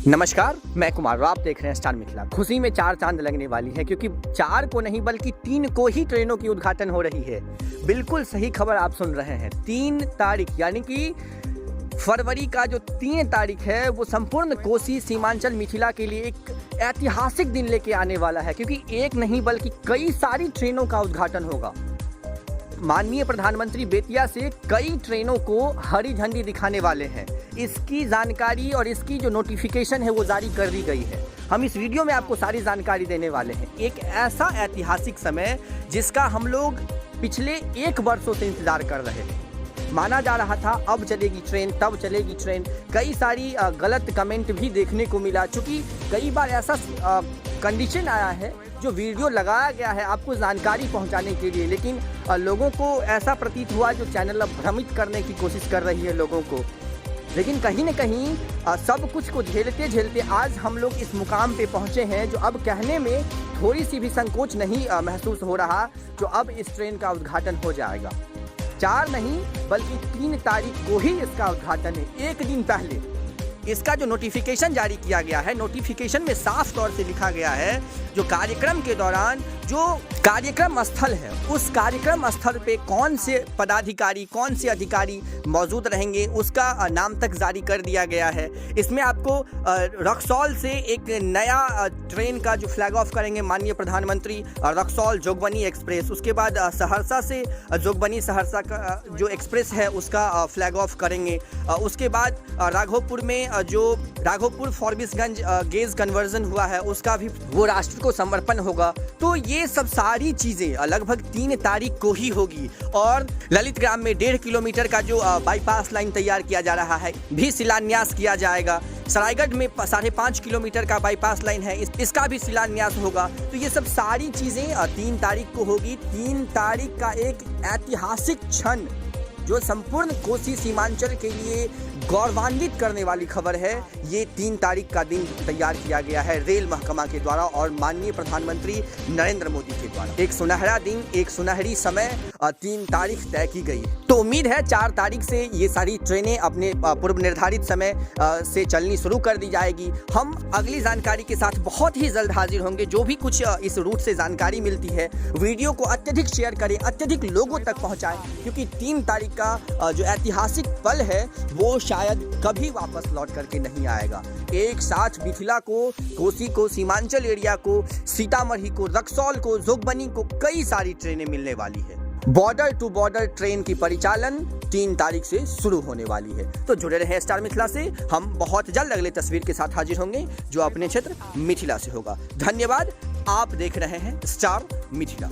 नमस्कार, मैं कुमार। आप देख रहे हैं स्टार मिथिला। खुशी में चार चांद लगने वाली है क्योंकि चार को नहीं बल्कि 3 को ही ट्रेनों की उद्घाटन हो रही है। बिल्कुल सही खबर आप सुन रहे हैं। 3 तारीख यानी कि फरवरी का जो 3 तारीख है वो संपूर्ण कोसी सीमांचल मिथिला के लिए एक ऐतिहासिक दिन लेके आने वाला है, क्योंकि एक नहीं बल्कि कई सारी ट्रेनों का उद्घाटन होगा। माननीय प्रधानमंत्री बेतिया से कई ट्रेनों को हरी झंडी दिखाने वाले हैं। इसकी जानकारी और इसकी जो नोटिफिकेशन है वो जारी कर दी गई है। हम इस वीडियो में आपको सारी जानकारी देने वाले हैं। एक ऐसा ऐतिहासिक समय जिसका हम लोग पिछले 1 वर्षों से इंतजार कर रहे थे। माना जा रहा था अब चलेगी ट्रेन, तब चलेगी ट्रेन। कई सारी गलत कमेंट भी देखने को मिला, चूँकि कई बार ऐसा कंडीशन आया है जो वीडियो लगाया गया है आपको जानकारी पहुंचाने के लिए, लेकिन लोगों को ऐसा प्रतीत हुआ जो चैनल अब भ्रमित करने की कोशिश कर रही है लोगों को। लेकिन कहीं न कहीं सब कुछ को झेलते झेलते आज हम लोग इस मुकाम पे पहुंचे हैं जो अब कहने में थोड़ी सी भी संकोच नहीं महसूस हो रहा, जो अब इस ट्रेन का उद्घाटन हो जाएगा। 4 नहीं बल्कि 3 तारीख को ही इसका उद्घाटन है। एक दिन पहले इसका जो नोटिफिकेशन जारी किया गया है, नोटिफिकेशन में साफ तौर से लिखा गया है जो कार्यक्रम के दौरान जो कार्यक्रम स्थल है उस कार्यक्रम स्थल पे कौन से पदाधिकारी, कौन से अधिकारी मौजूद रहेंगे उसका नाम तक जारी कर दिया गया है। इसमें आपको रक्सौल से एक नया ट्रेन का जो फ्लैग ऑफ करेंगे माननीय प्रधानमंत्री, रक्सौल जोगबनी एक्सप्रेस। उसके बाद सहरसा से जोगबनी सहरसा का जो एक्सप्रेस है उसका फ्लैग ऑफ करेंगे। उसके बाद राघोपुर में जो राघोपुर फॉरबिसगंज गेज कन्वर्जन हुआ है उसका भी वो राष्ट्र को समर्पण होगा। तो ये सब सारी चीजें लगभग 3 तारीख को ही होगी। और ललित ग्राम में 1.5 किलोमीटर का जो बाईपास लाइन तैयार किया जा रहा है भी शिलान्यास किया जाएगा। सरायगढ़ में 5.5 किलोमीटर का बाईपास लाइन है, इसका भी शिलान्यास होगा। तो ये सब सारी चीजें 3 तारीख को होगी। 3 तारीख का एक ऐतिहासिक क्षण जो संपूर्ण कोसी सीमांचल के लिए गौरवान्वित करने वाली खबर है। ये 3 तारीख का दिन तैयार किया गया है रेल महकमा के द्वारा और माननीय प्रधानमंत्री नरेंद्र मोदी के द्वारा। एक सुनहरा दिन, एक सुनहरी समय 3 तारीख तय की गई। तो उम्मीद है 4 तारीख से ये सारी ट्रेनें अपने पूर्व निर्धारित समय से चलनी शुरू कर दी जाएगी। हम अगली जानकारी के साथ बहुत ही जल्द हाजिर होंगे। जो भी कुछ इस रूट से जानकारी मिलती है वीडियो को अत्यधिक शेयर करें, अत्यधिक लोगों तक पहुँचाएं, क्योंकि 3 तारीख का जो ऐतिहासिक पल है वो शायद कभी वापस लौट करके नहीं आएगा। एक साथ मिथिला को, कोसी को, सीमांचल एरिया को, सीतामढ़ी को, रक्सौल को, जोगबनी को कई सारी ट्रेनें मिलने वाली है। बॉर्डर टू बॉर्डर ट्रेन की परिचालन 3 तारीख से शुरू होने वाली है। तो जुड़े रहे स्टार मिथिला से। हम बहुत जल्द अगले तस्वीर के साथ हाजिर होंगे जो अपने क्षेत्र मिथिला से होगा। धन्यवाद। आप देख रहे हैं स्टार मिथिला।